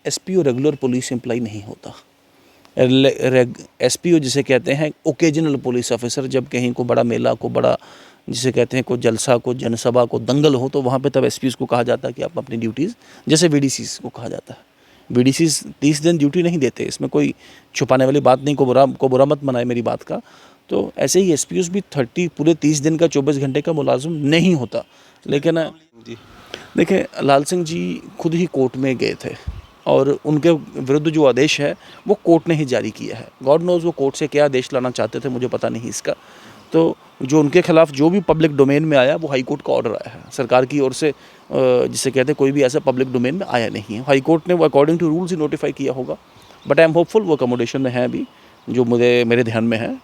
SPO regular police employ नहीं होता। SPO जिसे कहते हैं ओकेजनल पुलिस ऑफिसर, जब कहीं को बड़ा मेला को बड़ा जिसे कहते हैं को जलसा को जनसभा को दंगल हो तो वहाँ पे तब एसपीओ को कहा जाता है कि आप अपनी ड्यूटीज़, जैसे वीडीसीज को कहा जाता है, वीडीसीज 30 दिन ड्यूटी नहीं देते, इसमें कोई छुपाने वाली बात नहीं, को बुरा मत मनाए मेरी बात का। तो ऐसे ही एसपीओ भी पूरे 30 दिन का 24 घंटे का मुलाजिम नहीं होता। लेकिन देखिए लाल सिंह जी खुद ही कोर्ट में गए थे और उनके विरुद्ध जो आदेश है वो कोर्ट ने ही जारी किया है। गॉड नोज़ वो कोर्ट से क्या आदेश लाना चाहते थे, मुझे पता नहीं इसका। तो जो उनके खिलाफ जो भी पब्लिक डोमेन में आया वो हाई कोर्ट का ऑर्डर आया है, सरकार की ओर से जिसे कहते हैं कोई भी ऐसा पब्लिक डोमेन में आया नहीं है। हाई कोर्ट ने वो अकॉर्डिंग टू रूल्स ही नोटिफाई किया होगा, बट आई एम होपफुल वो अकोमोडेशन में है अभी, जो मेरे ध्यान में है।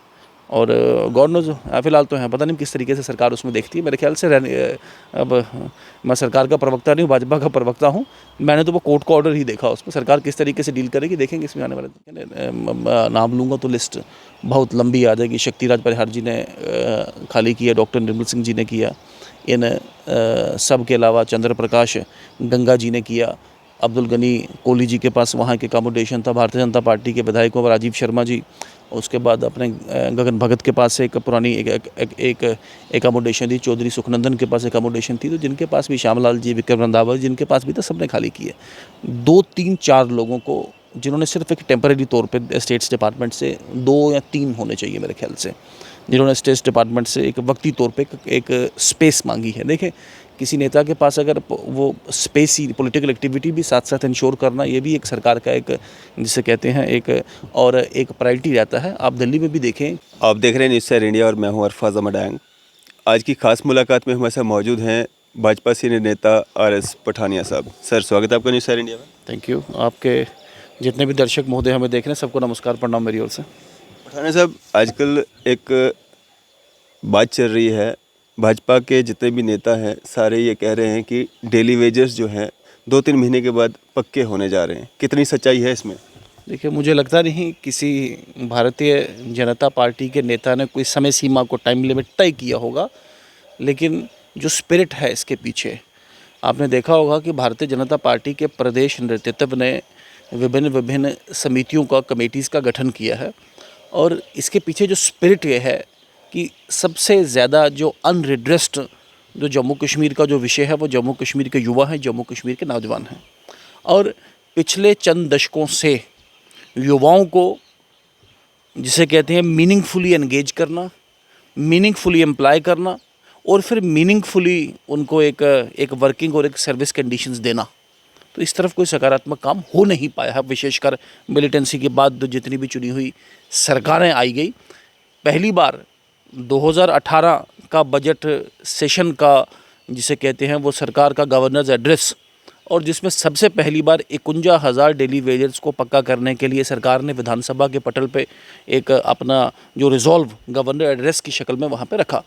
और गॉड नोज़ फिलहाल तो है, पता नहीं किस तरीके से सरकार उसमें देखती है। मेरे ख्याल से अब मैं सरकार का प्रवक्ता नहीं हूँ, भाजपा का प्रवक्ता हूँ, मैंने तो वो कोर्ट का ऑर्डर ही देखा, उसमें सरकार किस तरीके से डील करेगी देखेंगे। इसमें आने वाले नाम लूँगा तो लिस्ट बहुत लंबी आ जाएगी। शक्तिराज परिहार जी ने खाली किया, डॉक्टर निर्मल सिंह जी ने किया, इन सब के अलावा चंद्र प्रकाश गंगा जी ने किया, अब्दुल गनी कोहली जी के पास वहाँ के अकोमोडेशन था, भारतीय जनता पार्टी के विधायकों राजीव शर्मा जी, उसके बाद अपने गगन भगत के पास एक पुरानी एक अकोमोडेशन थी, चौधरी सुखनंदन के पास अकोमोडेशन थी, तो जिनके पास भी श्यामलाल जी, विक्रम रंधावा जिनके पास भी था, सबने खाली किए। 2, 3, 4 लोगों को जिन्होंने सिर्फ एक टेम्परेरी तौर पे स्टेट्स डिपार्टमेंट से 2 या 3 होने चाहिए मेरे ख्याल से, जिन्होंने स्टेट्स डिपार्टमेंट से एक वक्ती तौर पे एक स्पेस मांगी है। देखें किसी नेता के पास अगर वो स्पेस ही पॉलिटिकल एक्टिविटी भी साथ साथ इंश्योर करना, ये भी एक सरकार का एक जिसे कहते हैं एक प्रायोरिटी रहता है। आप दिल्ली में भी देखें। आप देख रहे हैं न्यूज़ सैर इंडिया और मैं हूं अरफाज अमडांग। आज की खास मुलाकात में हमारे साथ मौजूद हैं भाजपा सीनियर नेता RS पठानिया साहब। सर स्वागत है आपका न्यूज़ सैर इंडिया में। Thank you. आपके जितने भी दर्शक महोदय हमें देख रहे हैं सबको नमस्कार, प्रणाम मेरी ओर से। पठानिया साहब, आजकल एक बात चल रही है, भाजपा के जितने भी नेता हैं सारे ये कह रहे हैं कि डेली वेजेस जो हैं 2-3 महीने के बाद पक्के होने जा रहे हैं। कितनी सच्चाई है इसमें? देखिए मुझे लगता नहीं किसी भारतीय जनता पार्टी के नेता ने कोई समय सीमा को टाइम लिमिट तय किया होगा, लेकिन जो स्पिरिट है इसके पीछे, आपने देखा होगा कि भारतीय जनता पार्टी के प्रदेश नेतृत्व ने विभिन्न समितियों का, कमेटीज़ का गठन किया है, और इसके पीछे जो स्पिरिट ये है कि सबसे ज़्यादा जो अनरिड्रेस्ड जो जम्मू कश्मीर का जो विषय है वो जम्मू कश्मीर के युवा हैं, जम्मू कश्मीर के नौजवान हैं। और पिछले चंद दशकों से युवाओं को जिसे कहते हैं मीनिंगफुली एंगेज करना, मीनिंगफुली एम्प्लॉय करना, और फिर मीनिंगफुली उनको एक वर्किंग और एक सर्विस कंडीशंस देना, तो इस तरफ कोई सकारात्मक काम हो नहीं पाया है। विशेषकर मिलिटेंसी के बाद जितनी भी चुनी हुई सरकारें आई गई, पहली बार 2018 का बजट सेशन का जिसे कहते हैं वो सरकार का गवर्नर्स एड्रेस, और जिसमें सबसे पहली बार 51,000 डेली वेजर्स को पक्का करने के लिए सरकार ने विधानसभा के पटल पे एक अपना जो रिजॉल्व गवर्नर एड्रेस की शक्ल में वहाँ पे रखा।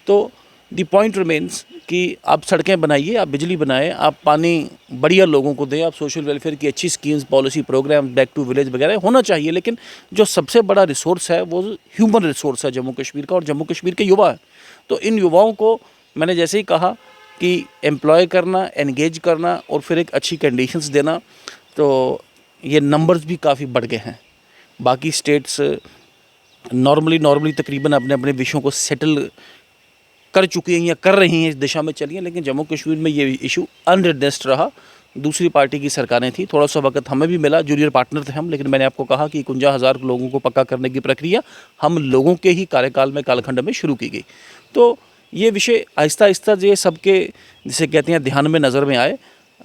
तो दी पॉइंट रिमेन्स कि आप सड़कें बनाइए, आप बिजली बनाएं, आप पानी बढ़िया लोगों को दें, आप सोशल वेलफेयर की अच्छी schemes, policy, programme, back to village वगैरह होना चाहिए, लेकिन जो सबसे बड़ा रिसोर्स है वो ह्यूमन रिसोर्स है जम्मू कश्मीर का, और जम्मू कश्मीर के युवा है। तो इन युवाओं को मैंने जैसे ही कहा कि एम्प्लॉय करना, एंगेज करना और फिर एक अच्छी कंडीशंस देना, तो ये नंबर्स भी काफ़ी बढ़ गए हैं। बाकी स्टेट्स नॉर्मली तकरीबन अपने अपने विषयों को सेटल कर चुकी हैं या कर रही हैं, इस दिशा में चली हैं, लेकिन जम्मू कश्मीर में ये इशू अनरिड्रेस्ड रहा। दूसरी पार्टी की सरकारें थी, थोड़ा सा वक्त हमें भी मिला, जूनियर पार्टनर थे हम, लेकिन मैंने आपको कहा कि 51,000 लोगों को पक्का करने की प्रक्रिया हम लोगों के ही कार्यकाल में, कालखंड में शुरू की गई। तो ये विषय आहिस्ता आहिस्ता जो सबके जिसे कहते हैं ध्यान में नज़र में आए।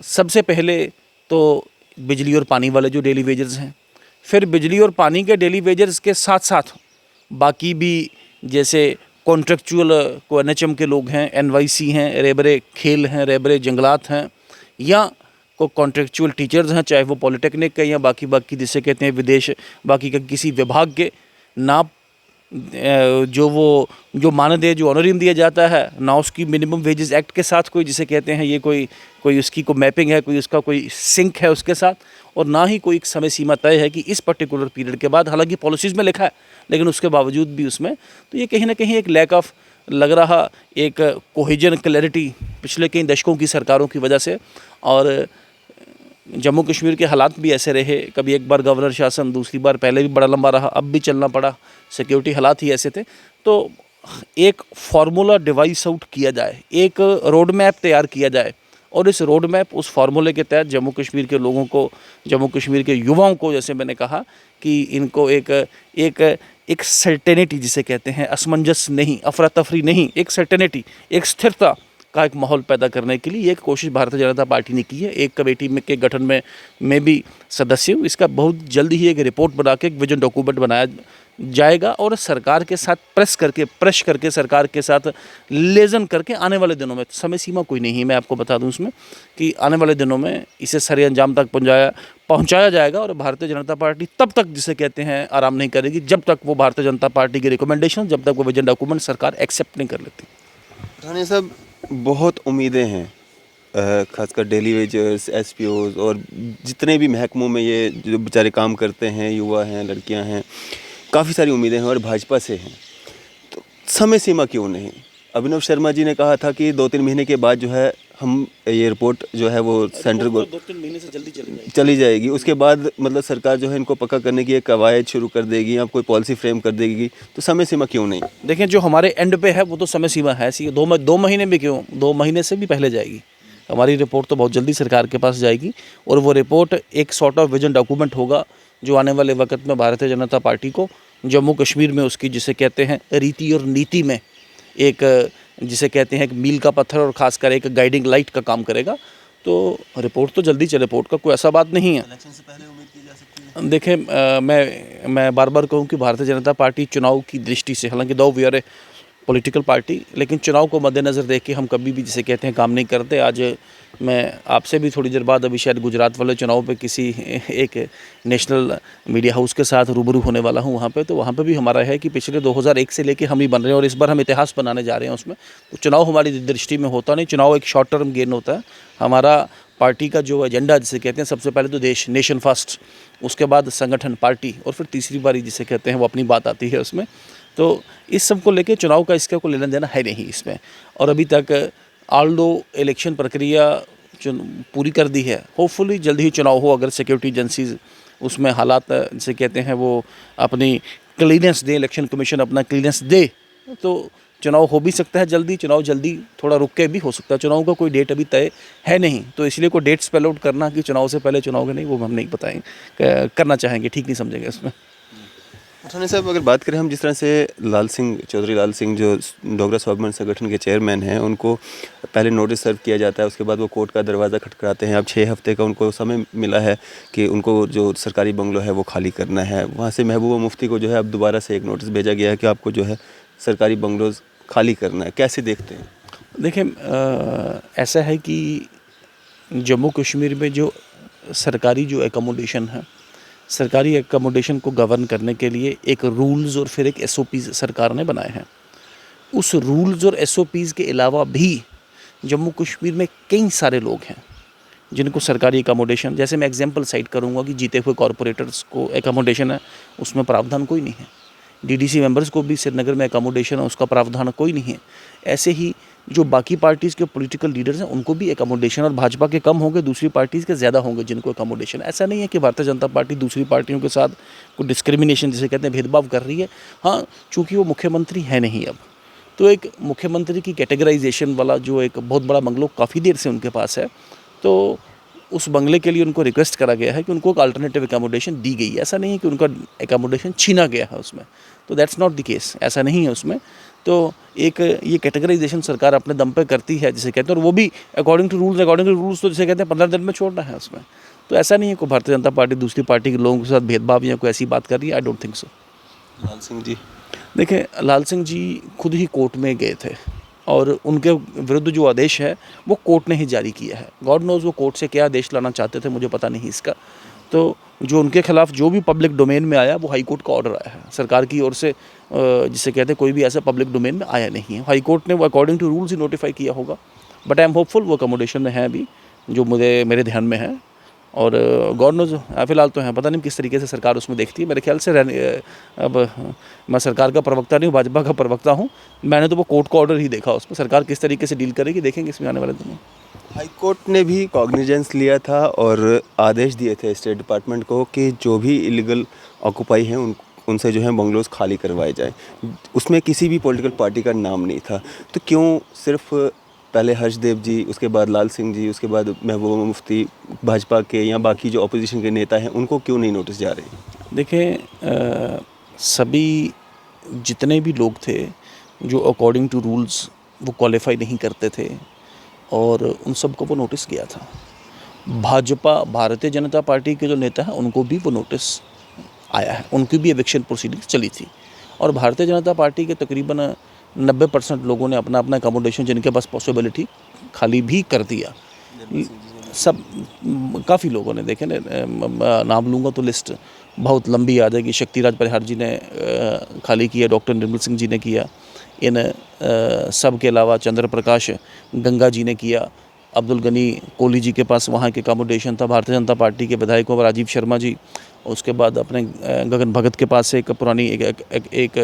सबसे पहले तो बिजली और पानी वाले जो डेली वेजर्स हैं, फिर बिजली और पानी के डेली वेजर्स के साथ साथ बाकी भी जैसे कॉन्ट्रेक्चुअल को NHM के लोग हैं, NYC हैं, रेबरे खेल हैं, रेबरे जंगलात हैं, या को कॉन्ट्रेक्चुअल टीचर्स हैं, चाहे वो पॉलिटेक्निक के या बाकी जिसे कहते हैं विदेश बाकी का किसी विभाग के, ना जो मानदेय जो ऑनरियम दिया जाता है, ना उसकी मिनिमम वेजेस एक्ट के साथ कोई जिसे कहते हैं ये कोई उसकी कोई मैपिंग है, कोई उसका कोई सिंक है उसके साथ, और ना ही कोई एक समय सीमा तय है कि इस पर्टिकुलर पीरियड के बाद, हालांकि पॉलिसीज़ में लिखा है लेकिन उसके बावजूद भी उसमें, तो ये कहीं ना कहीं एक लैक ऑफ लग रहा, एक कोहेजन क्लैरिटी पिछले कई दशकों की सरकारों की वजह से। और जम्मू कश्मीर के हालात भी ऐसे रहे, कभी एक बार गवर्नर शासन, दूसरी बार पहले भी बड़ा लंबा रहा, अब भी चलना पड़ा, सिक्योरिटी हालात ही ऐसे थे। तो एक फार्मूला डिवाइस आउट किया जाए, एक रोड मैप तैयार किया जाए, और इस रोड मैप, उस फार्मूले के तहत जम्मू कश्मीर के लोगों को, जम्मू कश्मीर के युवाओं को, जैसे मैंने कहा कि इनको एक सर्टेनिटी जिसे कहते हैं, असमंजस नहीं, अफरा तफरी नहीं, एक सर्टेनिटी, एक स्थिरता का एक माहौल पैदा करने के लिए एक कोशिश भारतीय जनता पार्टी ने की है। एक कमेटी में के गठन में मैं भी सदस्य हूँ। इसका बहुत जल्द ही एक रिपोर्ट बना के एक विजन डॉक्यूमेंट बनाया जाएगा और सरकार के साथ प्रेस करके सरकार के साथ लेजन करके आने वाले दिनों में, समय सीमा कोई नहीं है, मैं आपको बता दूं उसमें, कि आने वाले दिनों में इसे सरे अंजाम तक पहुंचाया जाएगा। और भारतीय जनता पार्टी तब तक, जिसे कहते हैं, आराम नहीं करेगी जब तक वो भारतीय जनता पार्टी की रिकमेंडेशन, जब तक वो विजन डॉक्यूमेंट सरकार एक्सेप्ट नहीं कर लेती। पठानिया साहब, बहुत उम्मीदें हैं, खासकर डेली वेजर्स, एसपीओज और जितने भी महकमों में ये जो बेचारे काम करते हैं, युवा हैं, लड़कियां हैं, काफ़ी सारी उम्मीदें हैं और भाजपा से हैं। तो समय सीमा क्यों नहीं? अभिनव शर्मा जी ने कहा था कि 2-3 महीने के बाद जो है हम ये रिपोर्ट जो है वो सेंट्रल को 2-3 महीने से जल्दी चली जाएगी। उसके बाद मतलब सरकार जो है इनको पक्का करने की एक कवायद शुरू कर देगी या कोई पॉलिसी फ्रेम कर देगी। तो समय सीमा क्यों नहीं? देखें, जो हमारे एंड पे है वो तो समय सीमा है ऐसी, 2 महीने भी क्यों, 2 महीने से भी पहले जाएगी हमारी रिपोर्ट, तो बहुत जल्दी सरकार के पास जाएगी। और वो रिपोर्ट एक सॉर्ट ऑफ विजन डॉक्यूमेंट होगा जो आने वाले वक्त में भारतीय जनता पार्टी को जम्मू कश्मीर में उसकी, जिसे कहते हैं, रीति और नीति में एक, जिसे कहते हैं, एक मील का पत्थर और खासकर एक गाइडिंग लाइट का काम करेगा। तो रिपोर्ट तो जल्दी चले, रिपोर्ट का कोई ऐसा बात नहीं है। इलेक्शन से पहले उम्मीद की जा सकती है? देखें, मैं बार बार कहूँ कि भारतीय जनता पार्टी चुनाव की दृष्टि से, हालांकि though we are a political party, लेकिन चुनाव को मद्देनज़र देख के हम कभी भी, जिसे कहते हैं, काम नहीं करते। आज मैं आपसे भी थोड़ी देर बाद अभी शायद गुजरात वाले चुनाव पे किसी एक नेशनल मीडिया हाउस के साथ रूबरू होने वाला हूँ वहाँ पे, तो वहाँ पे भी हमारा है कि पिछले 2001 से लेके हम ही बन रहे हैं और इस बार हम इतिहास बनाने जा रहे हैं उसमें। तो चुनाव हमारी दृष्टि में होता नहीं, चुनाव एक शॉर्ट टर्म गेन होता है। हमारा पार्टी का जो एजेंडा, जिसे कहते हैं, सबसे पहले तो देश, नेशन फर्स्ट, उसके बाद संगठन, पार्टी, और फिर तीसरी बारी जिसे कहते हैं वो अपनी बात आती है उसमें। तो इस सब को लेके चुनाव का इसका कोई लेना देना है नहीं इसमें। और अभी तक ऑल्दो इलेक्शन प्रक्रिया पूरी कर दी है, होपफुली जल्द ही चुनाव हो, अगर सिक्योरिटी एजेंसीज उसमें हालात, जिसे कहते हैं, वो अपनी क्लीनेंस दे, इलेक्शन कमीशन अपना क्लीनेंस दे, तो चुनाव हो भी सकता है जल्दी। चुनाव जल्दी थोड़ा रुक के भी हो सकता है, चुनाव का कोई डेट अभी तय है नहीं, तो इसलिए कोई डेट स्पेल आउट करना कि चुनाव से पहले चुनाव के नहीं, वो हम नहीं बताएंगे, करना चाहेंगे, ठीक नहीं समझेंगे उसमें। पठानिया साहब, अगर बात करें हम, जिस तरह से चौधरी लाल सिंह जो डोगरा स्वाभिमान संगठन के चेयरमैन हैं, उनको पहले नोटिस सर्व किया जाता है, उसके बाद वो कोर्ट का दरवाज़ा खटखटाते हैं। अब 6 हफ्ते का उनको समय मिला है कि उनको जो सरकारी बंगलो है वो खाली करना है। वहाँ से महबूबा मुफ्ती को जो है अब दोबारा से एक नोटिस भेजा गया है कि आपको जो है सरकारी बंगलोज खाली करना है। कैसे देखते हैं? देखें, ऐसा है कि जम्मू कश्मीर में जो सरकारी जो एकोमोडेशन है, सरकारी एकोमोडेशन को गवर्न करने के लिए एक रूल्स और फिर एक एसओपीज़ सरकार ने बनाए हैं। उस रूल्स और एसओपीज़ के अलावा भी जम्मू कश्मीर में कई सारे लोग हैं जिनको सरकारी एकोमोडेशन, जैसे मैं एग्जांपल साइट करूंगा कि जीते हुए कॉरपोरेटर्स को एकोमोडेशन है, उसमें प्रावधान कोई नहीं है। डीडीसी मेंबर्स को भी श्रीनगर में एकोमोडेशन है, उसका प्रावधान कोई नहीं है। ऐसे ही जो बाकी पार्टीज़ के पॉलिटिकल लीडर्स हैं उनको भी एकोमोडेशन, और भाजपा के कम होंगे, दूसरी पार्टीज़ के ज़्यादा होंगे जिनको एकोमोडेशन। ऐसा नहीं है कि भारतीय जनता पार्टी दूसरी पार्टियों के साथ कोई डिस्क्रिमिनेशन, जिसे कहते हैं, भेदभाव कर रही है। हाँ, चूँकि वो मुख्यमंत्री है नहीं अब, तो एक मुख्यमंत्री की कैटेगराइजेशन वाला जो एक बहुत बड़ा बंगलो काफ़ी देर से उनके पास है, तो उस बंगले के लिए उनको रिक्वेस्ट करा गया है कि उनको एक अल्टरनेटिव एकोमोडेशन दी गई है। ऐसा नहीं है कि उनका एकोमोडेशन छीना गया है उसमें, तो दैट्स नॉट द केस, ऐसा नहीं है उसमें। तो एक ये कैटेगराइजेशन सरकार अपने दम पे करती है, जिसे कहते हैं, और वो भी अकॉर्डिंग टू रूल्स, तो जिसे कहते हैं 15 दिन में छोड़ना है उसमें। तो ऐसा नहीं है कि भारतीय जनता पार्टी दूसरी पार्टी के लोगों के साथ भेदभाव या कोई ऐसी बात कर रही है, आई डोंट थिंक सो। लाल सिंह जी, देखें, लाल सिंह जी खुद ही कोर्ट में गए थे और उनके विरुद्ध जो आदेश है वो कोर्ट ने ही जारी किया है। गॉड नोज़ वो कोर्ट से क्या आदेश लाना चाहते थे, मुझे पता नहीं इसका। तो जो उनके खिलाफ जो भी पब्लिक डोमेन में आया वो हाई कोर्ट का ऑर्डर आया है सरकार की ओर से, जिसे कहते हैं, कोई भी ऐसा पब्लिक डोमेन में आया नहीं है। हाई कोर्ट ने वो अकॉर्डिंग टू रूल्स ही नोटिफाई किया होगा, बट आई एम होपफुल वो अकोमोडेशन में है अभी, जो मेरे ध्यान में है। और गॉड नोज़ फिलहाल तो हैं, पता नहीं किस तरीके से सरकार उसमें देखती है। मेरे ख्याल से अब मैं सरकार का प्रवक्ता नहीं हूँ, भाजपा का प्रवक्ता हूँ, मैंने तो वो कोर्ट का ऑर्डर ही देखा, उसमें सरकार किस तरीके से डील करेगी देखेंगे इसमें आने वाले दिनों में। हाई कोर्ट ने भी कॉग्निजेंस लिया था और आदेश दिए थे स्टेट डिपार्टमेंट को कि जो भी इलीगल ऑक्यूपाई हैं उनसे जो है बंगलोज खाली करवाए जाए। उसमें किसी भी पॉलिटिकल पार्टी का नाम नहीं था। तो क्यों सिर्फ पहले हर्षदेव जी, उसके बाद लाल सिंह जी, उसके बाद महबूबा मुफ्ती, भाजपा के या बाकी जो अपोजिशन के नेता हैं उनको क्यों नहीं नोटिस जा रहे? देखें, सभी जितने भी लोग थे जो अकॉर्डिंग टू रूल्स वो क्वालिफाई नहीं करते थे और उन सबको वो नोटिस गया था। भाजपा भारतीय जनता पार्टी के जो नेता हैं उनको भी वो नोटिस आया है, उनकी भी एविक्शन प्रोसीडिंग्स चली थी और भारतीय जनता पार्टी के तकरीबन 90% लोगों ने अपना अपना अकोमोडेशन जिनके पास पॉसिबिलिटी खाली भी कर दिया। सब काफ़ी लोगों ने, देखे नाम लूँगा तो लिस्ट बहुत लंबी आ जाएगी। शक्तिराज परिहार जी ने खाली किया, डॉक्टर निर्मल सिंह जी ने किया, इन सब के अलावा चंद्र प्रकाश गंगा जी ने किया, अब्दुल गनी कोहली जी के पास वहाँ के अकोमोडेशन था, भारतीय जनता पार्टी के विधायकों राजीव शर्मा जी, उसके बाद अपने गगन भगत के पास एक पुरानी एक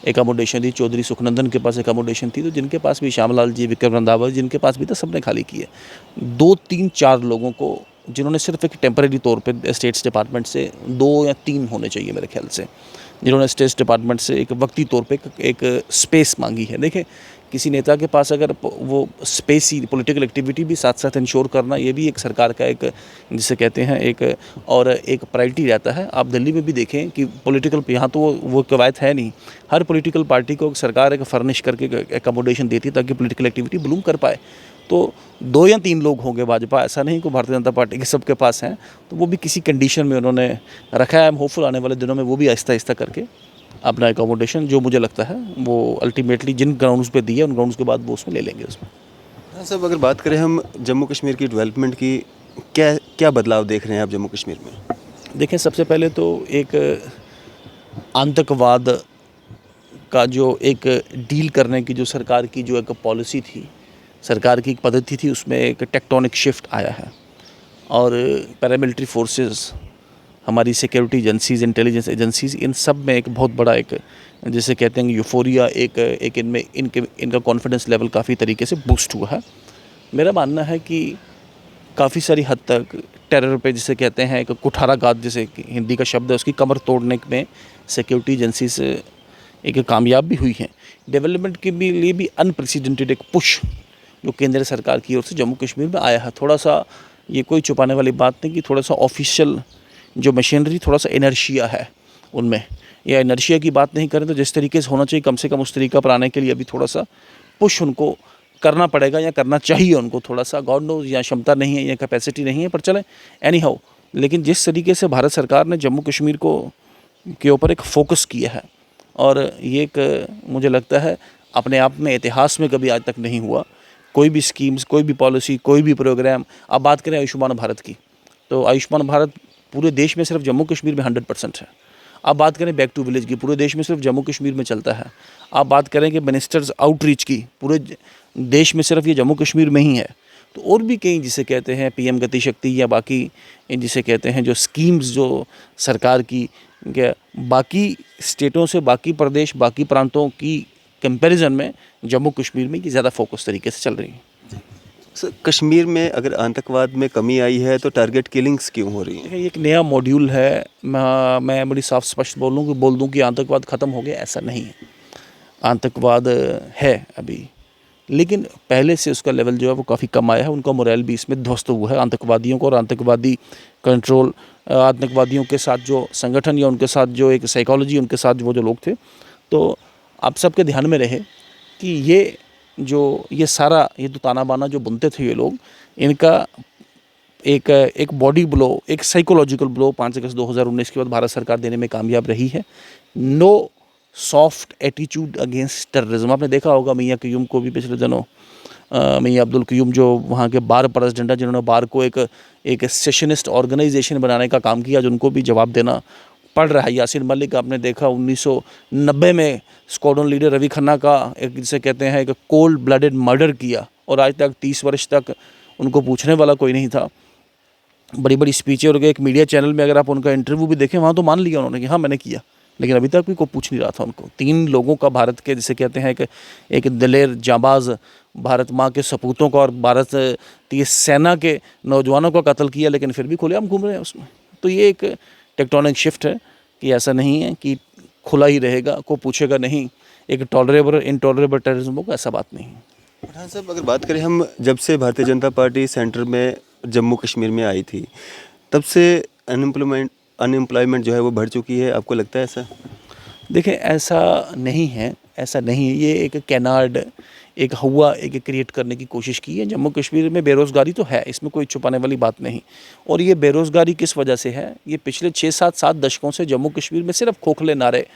अकोमोडेशन थी, चौधरी सुखनंदन के पास अकोमोडेशन थी, तो जिनके पास भी श्यामलाल जी, विक्रम रंधावा जिनके पास भी था, सबने खाली किए। 2 3 4 लोगों को जिन्होंने सिर्फ एक टेम्परेरी तौर पे स्टेट्स डिपार्टमेंट से 2 या 3 होने चाहिए मेरे ख्याल से, जिन्होंने स्टेट्स डिपार्टमेंट से एक वक्ती तौर पे एक स्पेस मांगी है। देखें, किसी नेता के पास अगर वो स्पेस ही पॉलिटिकल एक्टिविटी भी साथ साथ इंश्योर करना, ये भी एक सरकार का एक जिसे कहते हैं एक और एक प्रायोरिटी रहता है। आप दिल्ली में भी देखें कि पॉलिटिकल यहाँ तो वो कवायद है नहीं, हर पॉलिटिकल पार्टी को सरकार एक फर्निश करके अकोमोडेशन देती है ताकि पॉलिटिकल एक्टिविटी ब्लूम कर पाए। तो 2 या 3 लोग होंगे भाजपा, ऐसा नहीं कि भारतीय जनता पार्टी के सबके पास हैं, तो वो भी किसी कंडीशन में उन्होंने रखा है। होपफुल आने वाले दिनों में वो भी आहिस्ता आहिस्ता करके अपना अकोमोडेशन, जो मुझे लगता है वो अल्टीमेटली जिन ग्राउंड्स पे दिए उन ग्राउंड्स के बाद वो उसमें ले लेंगे उसमें। हाँ साहब, अगर बात करें हम जम्मू कश्मीर की डेवलपमेंट की, क्या क्या बदलाव देख रहे हैं आप जम्मू कश्मीर में? देखें, सबसे पहले तो एक आतंकवाद का जो एक डील करने की जो सरकार की जो एक पॉलिसी थी, सरकार की एक पद्धति थी, उसमें एक टेक्टोनिक शिफ्ट आया है और पैरामिलिट्री फोर्सेस, हमारी सिक्योरिटी एजेंसीज़, इंटेलिजेंस एजेंसीज़, इन सब में एक बहुत बड़ा एक जिसे कहते हैं यूफोरिया, एक इनमें इनका कॉन्फिडेंस लेवल काफ़ी तरीके से बूस्ट हुआ है। मेरा मानना है कि काफ़ी सारी हद तक टेरर पे जिसे कहते हैं एक कुठाराघात, जैसे हिंदी का शब्द है, उसकी कमर तोड़ने में सिक्योरिटी एजेंसीज एक कामयाब भी हुई हैं। डेवलपमेंट के लिए भी अनप्रेसिडेंटेड एक पुश जो केंद्र सरकार की ओर से जम्मू कश्मीर में आया है। थोड़ा सा ये कोई छुपाने वाली बात नहीं कि थोड़ा सा ऑफिशियल जो मशीनरी, थोड़ा सा इनर्शिया है उनमें, या इनर्शिया की बात नहीं करें तो जिस तरीके से होना चाहिए कम से कम उस तरीका पर आने के लिए अभी थोड़ा सा पुश उनको करना पड़ेगा या करना चाहिए उनको थोड़ा सा। गॉड नोज या क्षमता नहीं है या कैपेसिटी नहीं है, पर चलें एनी हाउ। लेकिन जिस तरीके से भारत सरकार ने जम्मू कश्मीर को के ऊपर एक फोकस किया है, और ये एक मुझे लगता है अपने आप में इतिहास में कभी आज तक नहीं हुआ। कोई भी स्कीम्स, कोई भी पॉलिसी, कोई भी प्रोग्राम, अब बात करें आयुष्मान भारत की, तो आयुष्मान भारत पूरे देश में सिर्फ जम्मू कश्मीर में 100% है। आप बात करें बैक टू विलेज की, पूरे देश में सिर्फ जम्मू कश्मीर में चलता है। आप बात करें कि मिनिस्टर्स आउटरीच की, पूरे देश में सिर्फ ये जम्मू कश्मीर में ही है। तो और भी कई जिसे कहते हैं पीएम गति शक्ति या बाकी जिसे कहते हैं जो स्कीम्स जो सरकार की बाकी स्टेटों से, बाकी प्रदेश, बाकी प्रांतों की कंपैरिजन में जम्मू कश्मीर में ये ज़्यादा फोकस तरीके से चल रही है। कश्मीर में अगर आतंकवाद में कमी आई है तो टारगेट किलिंग्स क्यों हो रही हैं? ये एक नया मॉड्यूल है। मैं बड़ी साफ स्पष्ट बोल दूं कि आतंकवाद ख़त्म हो गया, ऐसा नहीं है। आतंकवाद है अभी, लेकिन पहले से उसका लेवल जो है वो काफ़ी कम आया है। उनका मोरल भी इसमें ध्वस्त हुआ है आतंकवादियों को, और आतंकवादी कंट्रोल, आतंकवादियों के साथ जो संगठन या उनके साथ जो एक साइकोलॉजी, उनके साथ वो जो लोग थे। तो आप सबके ध्यान में रहे कि ये सारा ये तो ताना बाना जो बुनते थे ये लोग, इनका एक बॉडी ब्लो, एक साइकोलॉजिकल ब्लो 5 अगस्त 2019 के बाद भारत सरकार देने में कामयाब रही है। No soft attitude against terrorism. आपने देखा होगा मियाँ क्यूम को भी पिछले दिनों, मियाँ अब्दुल क्यूम जो वहाँ के बार प्रेसिडेंट है, जिन्होंने बार को एक सेशनिस्ट ऑर्गेनाइजेशन बनाने का काम किया, जिनको भी जवाब देना पड़ रहा है। यासीन मलिक, आपने देखा 1990 में स्क्वाड्रन लीडर रवि खन्ना का एक जिसे कहते हैं एक कोल्ड ब्लडेड मर्डर किया, और आज तक 30 वर्ष तक उनको पूछने वाला कोई नहीं था। बड़ी बड़ी स्पीचें, और एक मीडिया चैनल में अगर आप उनका इंटरव्यू भी देखें, वहाँ तो मान लिया उन्होंने कि हाँ मैंने किया, लेकिन अभी तक भी कोई पूछ नहीं रहा था उनको। 3 लोगों का भारत के जिसे कहते हैं एक दिलेर जाबाज भारत माँ के सपूतों का और भारतीय सेना के नौजवानों का कत्ल किया, लेकिन फिर भी खुलेआम घूम रहे हैं उसमें। तो ये एक टेक्टोनिक शिफ्ट है कि ऐसा नहीं है कि खुला ही रहेगा, कोई पूछेगा नहीं, एक टॉलरेबल इनटॉलरेबल टेररिज्म होगा, ऐसा बात नहीं है। पठान साहब, अगर बात करें हम, जब से भारतीय जनता पार्टी सेंटर में जम्मू कश्मीर में आई थी, तब से अनएम्प्लॉयमेंट जो है वो बढ़ चुकी है, आपको लगता है ऐसा? देखिए, ऐसा नहीं है, ऐसा नहीं है। ये एक कैनार्ड, एक हवा एक क्रिएट करने की कोशिश की है। जम्मू कश्मीर में बेरोज़गारी तो है, इसमें कोई छुपाने वाली बात नहीं। और ये बेरोज़गारी किस वजह से है? ये पिछले 6-7 दशकों से जम्मू कश्मीर में सिर्फ खोखले नारे,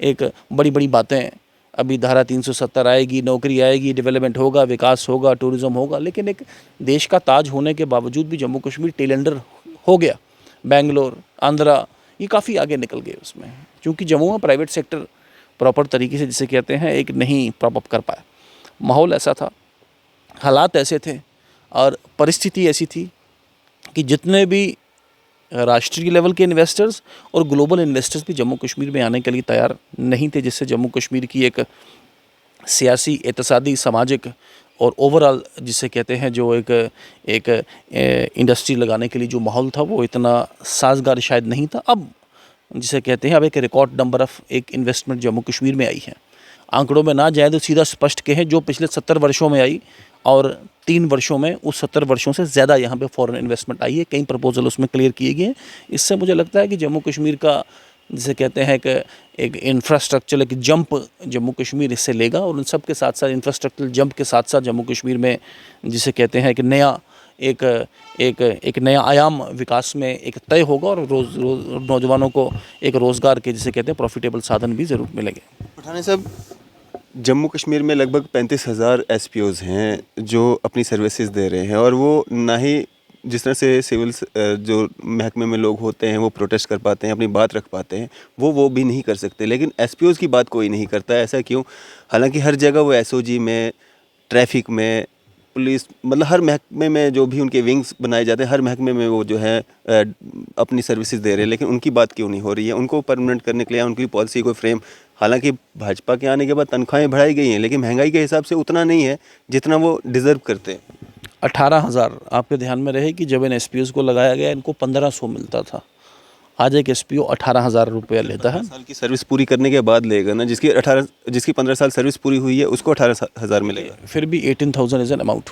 एक बड़ी-बड़ी बातें, अभी धारा 370 आएगी, नौकरी आएगी, डेवलपमेंट होगा, विकास होगा, टूरिज़्म होगा, लेकिन एक देश का ताज होने के बावजूद भी जम्मू कश्मीर टेलेंडर हो गया। बेंगलोर, आंध्रा, ये काफ़ी आगे निकल गए उसमें, क्योंकि जम्मू में प्राइवेट सेक्टर प्रॉपर तरीके से, जिसे कहते हैं, एक नहीं प्रॉप अप कर पाया। माहौल ऐसा था, हालात ऐसे थे और परिस्थिति ऐसी थी कि जितने भी राष्ट्रीय लेवल के इन्वेस्टर्स और ग्लोबल इन्वेस्टर्स भी जम्मू कश्मीर में आने के लिए तैयार नहीं थे, जिससे जम्मू कश्मीर की एक सियासी, इक़्तिसादी, सामाजिक और ओवरऑल, जिसे कहते हैं, जो एक इंडस्ट्री लगाने के लिए जो माहौल था वो इतना साजगार शायद नहीं था। अब जिसे कहते हैं, अब एक रिकॉर्ड नंबर ऑफ़ एक इन्वेस्टमेंट जम्मू कश्मीर में आई है। आंकड़ों में ना जाए तो सीधा स्पष्ट कहें, जो पिछले 70 वर्षों में आई और 3 वर्षों में, उस 70 वर्षों से ज़्यादा यहाँ पे फॉरेन इन्वेस्टमेंट आई है। कई प्रपोजल उसमें क्लियर किए गए हैं। इससे मुझे लगता है कि जम्मू कश्मीर का, जिसे कहते हैं, एक इंफ्रास्ट्रक्चर, एक जंप जम्मू कश्मीर इससे लेगा। और उन सब के साथ साथ, इंफ्रास्ट्रक्चर जंप के साथ साथ, जम्मू कश्मीर में, जिसे कहते हैं, एक नया आयाम विकास में एक तय होगा और नौजवानों को एक रोज़गार के, जिसे कहते हैं, प्रॉफिटेबल साधन भी ज़रूर मिलेंगे। पठान साहब, जम्मू कश्मीर में लगभग 35,000 एसपीओज़ हैं जो अपनी सर्विसेज दे रहे हैं, और वो ना ही जिस तरह से सिविल जो महकमे में लोग होते हैं वो प्रोटेस्ट कर पाते हैं, अपनी बात रख पाते हैं, वो भी नहीं कर सकते। लेकिन एसपीओज़ की बात कोई नहीं करता है, ऐसा क्यों? हालांकि हर जगह वो एसओजी में, ट्रैफिक में, पुलिस, मतलब हर महकमे में जो भी उनके विंग्स बनाए जाते हैं, हर महकमे में वो जो है अपनी सर्विसेज दे रहे हैं, लेकिन उनकी बात क्यों नहीं हो रही है? उनको परमानेंट करने के लिए उनकी पॉलिसी को फ्रेम, हालांकि भाजपा के आने के बाद तनख्वाहें बढ़ाई गई हैं, लेकिन महंगाई के हिसाब से उतना नहीं है जितना वो डिज़र्व करते हैं। 18,000, आपके ध्यान में रहे कि जब इन एसपीओज़ को लगाया गया, इनको 1500 मिलता था। आज एक एसपीओ 18,000 रुपया लेता है। 18 साल की सर्विस पूरी करने के बाद लेगा ना, जिसकी 15 साल सर्विस पूरी हुई है उसको 18,000 मिलेगा। फिर भी 18,000 इज़ एन अमाउंट।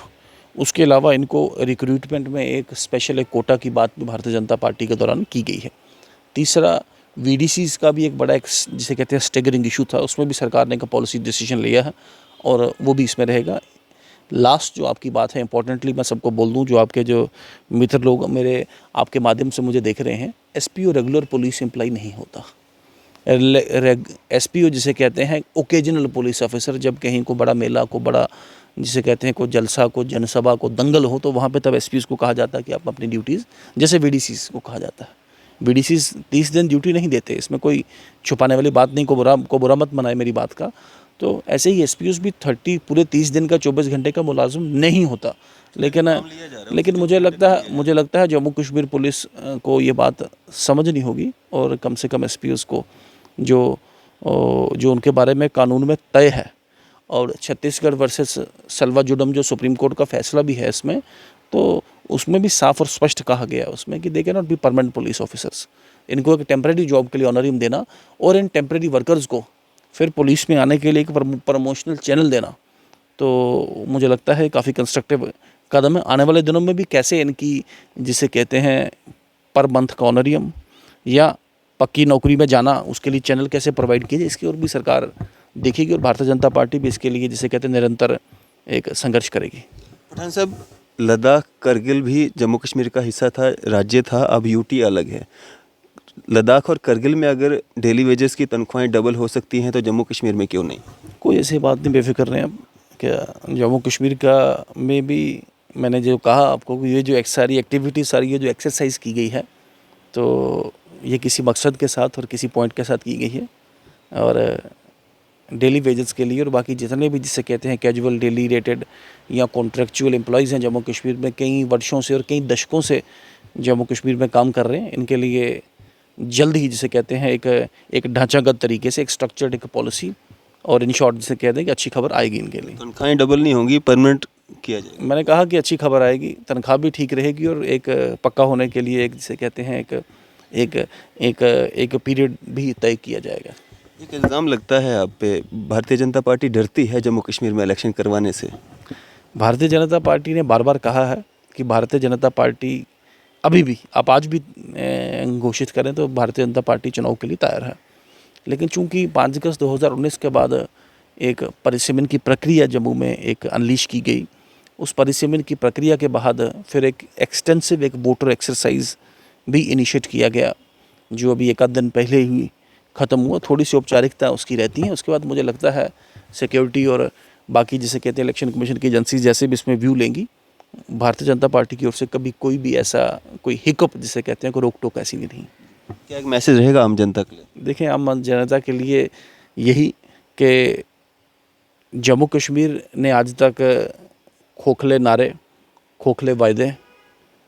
उसके अलावा इनको रिक्रूटमेंट में एक स्पेशल, एक कोटा की बात भी भारतीय जनता पार्टी के दौरान की गई है। तीसरा, वीडीसीज़ का भी एक बड़ा, एक जिसे कहते हैं, स्टेगरिंग इशू था, उसमें भी सरकार ने एक पॉलिसी डिसीजन लिया है और वो भी इसमें रहेगा। लास्ट जो आपकी बात है, इंपॉर्टेंटली मैं सबको बोल दूं, जो आपके जो मित्र लोग मेरे आपके माध्यम से मुझे देख रहे हैं, एसपीओ रेगुलर पुलिस एम्प्लॉय नहीं होता। एसपीओ जिसे कहते हैं, ओकेजनल पुलिस ऑफिसर, जब कहीं को बड़ा मेला, को बड़ा, जिसे कहते हैं, को जलसा, को जनसभा, को दंगल हो, तो वहाँ पे तब एसपीओ को कहा जाता है कि आप अपनी ड्यूटीज़, जैसे वीडीसीज़ को कहा जाता है, वीडीसीज़ 30 दिन ड्यूटी नहीं देते, इसमें कोई छुपाने वाली बात नहीं, को बुरा मत बनाए मेरी बात का। तो ऐसे ही एसपीओज़ भी पूरे 30 दिन का 24 घंटे का मुलाजिम नहीं होता। लेकिन मुझे लगता है जम्मू कश्मीर पुलिस को ये बात समझनी होगी, और कम से कम एसपीओज़ को जो उनके बारे में कानून में तय है, और छत्तीसगढ़ वर्सेस सल्वाजुडम जो सुप्रीम कोर्ट का फैसला भी है इसमें, तो उसमें भी साफ और स्पष्ट कहा गया है उसमें कि they can not be permanent police officers. इनको एक टेम्परेरी जॉब के लिए ऑनरियम देना और इन टेम्परेरी वर्कर्स को फिर पुलिस में आने के लिए एक प्रमोशनल चैनल देना, तो मुझे लगता है काफ़ी कंस्ट्रक्टिव कदम है। आने वाले दिनों में भी कैसे इनकी, जिसे कहते हैं, पर मंथ का ऑनरियम या पक्की नौकरी में जाना, उसके लिए चैनल कैसे प्रोवाइड किए जाए, इसकी ओर भी सरकार देखेगी, और भारतीय जनता पार्टी भी इसके लिए, जिसे कहते हैं, निरंतर एक संघर्ष करेगी। पठान साहब, लद्दाख, करगिल भी जम्मू कश्मीर का हिस्सा था, राज्य था, अब यूटी अलग है। लद्दाख और करगिल में अगर डेली वेजेस की तनख्वाहें डबल हो सकती हैं, तो जम्मू कश्मीर में क्यों नहीं? कोई ऐसी बात नहीं, बेफिक्र रहें। अब क्या जम्मू कश्मीर का में भी मैंने जो कहा आपको, ये जो सारी एक्टिविटी, सारी ये जो एक्सरसाइज की गई है, तो ये किसी मकसद के साथ और किसी पॉइंट के साथ की गई है, और डेली वेजेस के लिए, और बाकी जितने भी, जिसे कहते हैं, कैजुअल, डेली रेटेड या कॉन्ट्रेक्चुअल एम्प्लॉयज़ हैं जम्मू कश्मीर में, कई वर्षों से और कई दशकों से जम्मू कश्मीर में काम कर रहे हैं, इनके लिए जल्द ही, जिसे कहते हैं, एक ढांचागत तरीके से, एक स्ट्रक्चर्ड एक पॉलिसी और इन शॉर्ट जिसे कह दें कि अच्छी खबर आएगी इनके लिए। तनख्वाहें डबल नहीं होंगी, परमानेंट किया जाएगा। मैंने कहा कि अच्छी खबर आएगी, तनख्वाह भी ठीक रहेगी और एक पक्का होने के लिए एक जिसे कहते हैं एक पीरियड भी तय किया जाएगा। एक इल्ज़ाम लगता है आप पे, भारतीय जनता पार्टी डरती है जम्मू कश्मीर में इलेक्शन करवाने से। भारतीय जनता पार्टी ने बार बार कहा है कि भारतीय जनता पार्टी अभी भी, आप आज भी घोषित करें तो भारतीय जनता पार्टी चुनाव के लिए तैयार है। लेकिन चूंकि 5 अगस्त 2019 के बाद एक परिसीमन की प्रक्रिया जम्मू में एक अनलीश की गई, उस परिसीमन की प्रक्रिया के बाद फिर एक एक्सटेंसिव एक वोटर एक्सरसाइज भी इनिशिएट किया गया, जो अभी एक आध दिन पहले ही ख़त्म हुआ। थोड़ी सी औपचारिकता उसकी रहती है, उसके बाद मुझे लगता है सिक्योरिटी और बाकी जिसे कहते हैं इलेक्शन कमीशन की एजेंसी जैसे भी इसमें व्यू लेंगी, भारतीय जनता पार्टी की ओर से कभी कोई भी ऐसा कोई हिकअप जिसे कहते हैं कोई रोक टोक ऐसी नहीं रही। क्या एक मैसेज रहेगा आम जनता के लिए? देखें, आम जनता के लिए यही कि जम्मू कश्मीर ने आज तक खोखले नारे, खोखले वायदे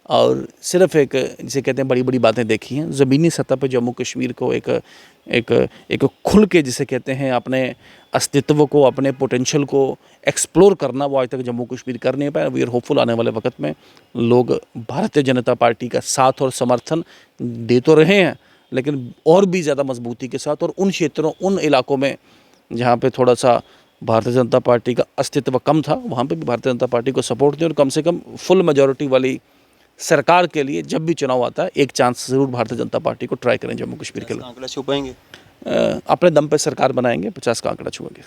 और सिर्फ एक जिसे कहते हैं बड़ी बड़ी बातें देखी हैं। ज़मीनी सतह पर जम्मू कश्मीर को एक खुल के जिसे कहते हैं अपने अस्तित्व को, अपने पोटेंशियल को एक्सप्लोर करना, वो आज तक जम्मू कश्मीर कर नहीं पाया। वी आर होपफुल आने वाले वक्त में लोग भारतीय जनता पार्टी का साथ और समर्थन दे तो रहे हैं, लेकिन और भी ज़्यादा मजबूती के साथ, और उन क्षेत्रों, उन इलाकों में जहाँ पे थोड़ा सा भारतीय जनता पार्टी का अस्तित्व कम था, वहाँ पे भी भारतीय जनता पार्टी को सपोर्ट दें और कम से कम फुल मेजॉरिटी वाली सरकार के लिए जब भी चुनाव आता है एक चांस ज़रूर भारतीय जनता पार्टी को ट्राई करें जम्मू कश्मीर के लिए। आंकड़ा छू पाएंगे? अपने दम पे सरकार बनाएंगे, 50 का आंकड़ा छुएंगे।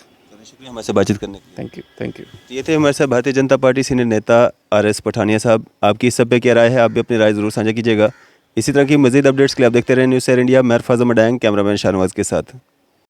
शुक्रिया हमारे से बातचीत करने के लिए। Thank you. ये थे हमारे साथ भारतीय जनता पार्टी सीनियर नेता RS पठानिया साहब। आपकी इस सब पे क्या राय है? आप भी अपनी राय ज़रूर साझा कीजिएगा। इसी तरह की मज़ीद अपडेट्स के लिए आप देखते रहे न्यूज़ शेयर इंडिया। मैं फैज़ल मडायंग, कैमरामैन शाहनवाज के साथ।